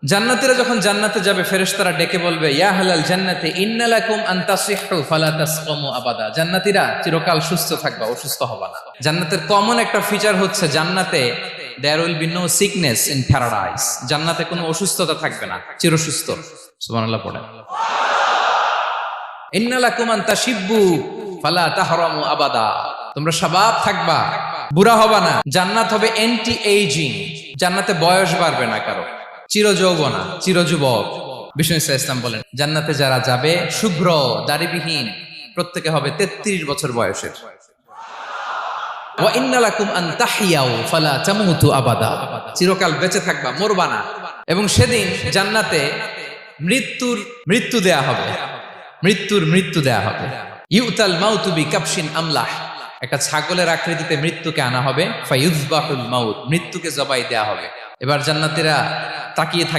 জান্নাতীরা যখন জান্নাতে যাবে ফেরেশতারা ডেকে বলবে ইয়া আহলাল জান্নাতি ইন্না লাকুম আন তাসিহু ফালা তাসকামু আবাদা। জান্নাতীরা চিরকাল সুস্থ থাকবা, অসুস্থ হবা না। জান্নাতের কমন একটা ফিচার হচ্ছে জান্নাতে there will be no sickness in paradise. জান্নাতে কোনো অসুস্থতা থাকবে না, চিরসুস্থ। সুবহানাল্লাহ পড়েন। ইন্না লাকুম আন তাশিব্বু ফালা তাহরামু আবাদা। তোমরা শাবাব থাকবা, বুড়া হবা না। জান্নাত হবে অ্যান্টি এইজিং। জান্নাতে বয়স বাড়বে না কারো, চিরযৌবনা, চিরযুবক। বিষ্ণু ইসলাম বলেন জান্নাতে যারা যাবে শুভ্র দাড়িবিহীন, প্রত্যেকে হবে 33 বছর বয়সের। ওয়া ইন্না লাকুম আন তাহইয়াউ ফালা তামুতু আবাদা। চিরকাল বেঁচে থাকবা, মরবা না। এবং সেদিন জান্নাতে মৃত্যু দেয়া হবে, মৃত্যু দেয়া হবে। ইউতাল মাউতু বিকাবশিন আমলাহ। একটা ছাগলের আকৃতিতে মৃত্যুকে আনা হবে। ফায়ুযবাহুল মাউত, মৃত্যুকে জবাই দেয়া হবে। এবার জান্নাতীরা তাকিয়ে থাকবে।